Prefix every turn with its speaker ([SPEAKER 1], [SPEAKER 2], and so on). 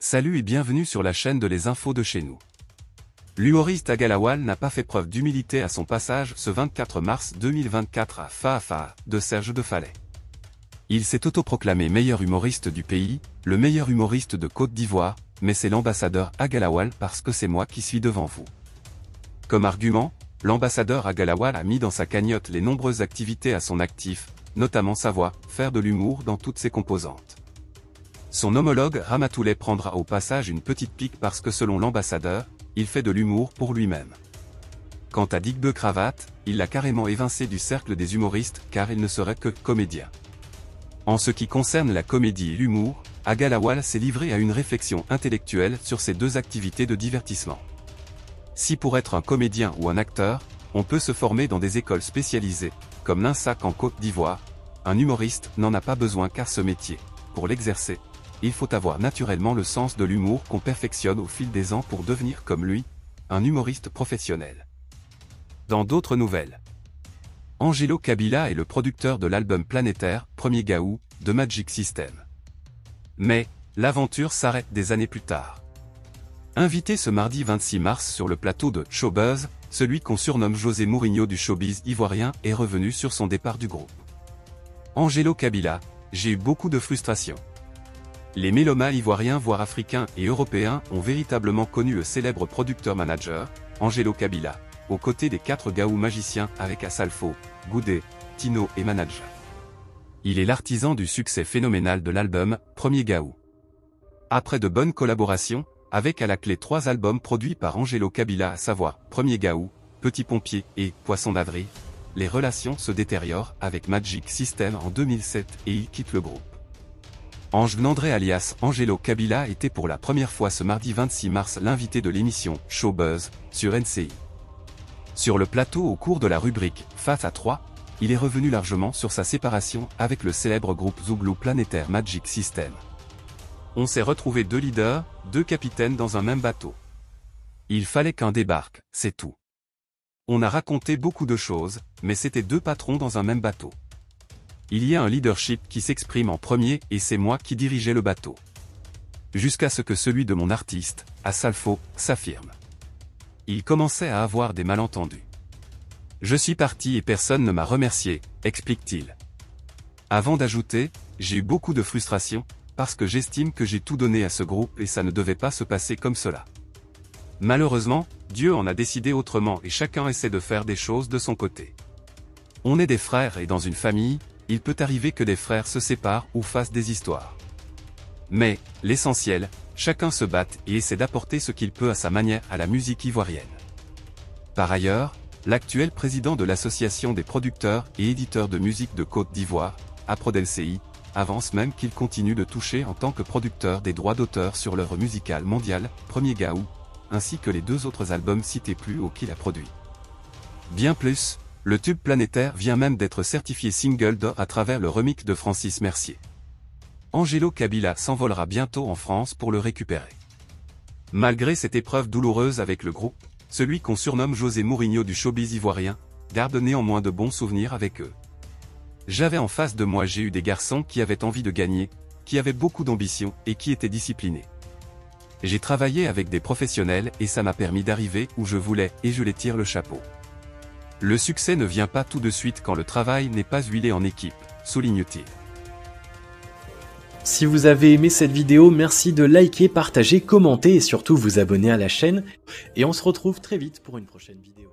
[SPEAKER 1] Salut et bienvenue sur la chaîne de Les Infos de chez nous. L'humoriste Agalawal n'a pas fait preuve d'humilité à son passage ce 24 mars 2024 à Faa de Serge de Falais. Il s'est autoproclamé meilleur humoriste du pays, le meilleur humoriste de Côte d'Ivoire, mais c'est l'ambassadeur Agalawal parce que c'est moi qui suis devant vous. Comme argument, l'ambassadeur Agalawal a mis dans sa cagnotte les nombreuses activités à son actif, notamment sa voix, faire de l'humour dans toutes ses composantes. Son homologue Ramatoulaye prendra au passage une petite pique parce que selon l'ambassadeur, il fait de l'humour pour lui-même. Quant à Digbe Cravate, il l'a carrément évincé du cercle des humoristes car il ne serait que comédien. En ce qui concerne la comédie et l'humour, Agalawal s'est livré à une réflexion intellectuelle sur ces deux activités de divertissement. Si pour être un comédien ou un acteur, on peut se former dans des écoles spécialisées, comme l'INSAC en Côte d'Ivoire, un humoriste n'en a pas besoin car ce métier, pour l'exercer, il faut avoir naturellement le sens de l'humour qu'on perfectionne au fil des ans pour devenir comme lui, un humoriste professionnel. Dans d'autres nouvelles, Angelo Kabila est le producteur de l'album planétaire, Premier Gaou, de Magic System. Mais, l'aventure s'arrête des années plus tard. Invité ce mardi 26 mars sur le plateau de Showbuzz, celui qu'on surnomme José Mourinho du showbiz ivoirien est revenu sur son départ du groupe. Angelo Kabila, j'ai eu beaucoup de frustration. Les mélomanes ivoiriens voire africains et européens ont véritablement connu le célèbre producteur-manager, Angelo Kabila, aux côtés des 4 Gaou magiciens avec Asalfo, Goudé, Tino et Manager. Il est l'artisan du succès phénoménal de l'album Premier Gaou. Après de bonnes collaborations, avec à la clé 3 albums produits par Angelo Kabila à savoir Premier Gaou, Petit Pompier et Poisson d'avril, les relations se détériorent avec Magic System en 2007 et il quitte le groupe. Ange Gnandré alias Angelo Kabila était pour la première fois ce mardi 26 mars l'invité de l'émission Showbuzz sur NCI. Sur le plateau au cours de la rubrique Face à 3, il est revenu largement sur sa séparation avec le célèbre groupe Zouglou planétaire Magic System. On s'est retrouvé 2 leaders, 2 capitaines dans un même bateau. Il fallait qu'un débarque, c'est tout. On a raconté beaucoup de choses, mais c'était 2 patrons dans un même bateau. Il y a un leadership qui s'exprime en premier et c'est moi qui dirigeais le bateau. Jusqu'à ce que celui de mon artiste, Asalfo, s'affirme. Il commençait à avoir des malentendus. Je suis parti et personne ne m'a remercié, explique-t-il. Avant d'ajouter, j'ai eu beaucoup de frustration, parce que j'estime que j'ai tout donné à ce groupe et ça ne devait pas se passer comme cela. Malheureusement, Dieu en a décidé autrement et chacun essaie de faire des choses de son côté. On est des frères et dans une famille, il peut arriver que des frères se séparent ou fassent des histoires. Mais, l'essentiel, chacun se batte et essaie d'apporter ce qu'il peut à sa manière à la musique ivoirienne. Par ailleurs, l'actuel président de l'association des producteurs et éditeurs de musique de Côte d'Ivoire, APRODLCI, avance même qu'il continue de toucher en tant que producteur des droits d'auteur sur l'œuvre musicale mondiale, Premier Gaou, ainsi que les 2 autres albums cités plus haut qu'il a produits. Bien plus, le tube planétaire vient même d'être certifié single d'or à travers le remix de Francis Mercier. Angelo Kabila s'envolera bientôt en France pour le récupérer. Malgré cette épreuve douloureuse avec le groupe, celui qu'on surnomme José Mourinho du showbiz ivoirien, garde néanmoins de bons souvenirs avec eux. J'avais en face de moi j'ai eu des garçons qui avaient envie de gagner, qui avaient beaucoup d'ambition et qui étaient disciplinés. J'ai travaillé avec des professionnels et ça m'a permis d'arriver où je voulais et je les tire le chapeau. Le succès ne vient pas tout de suite quand le travail n'est pas huilé en équipe, souligne-t-il.
[SPEAKER 2] Si vous avez aimé cette vidéo, merci de liker, partager, commenter et surtout vous abonner à la chaîne. Et on se retrouve très vite pour une prochaine vidéo.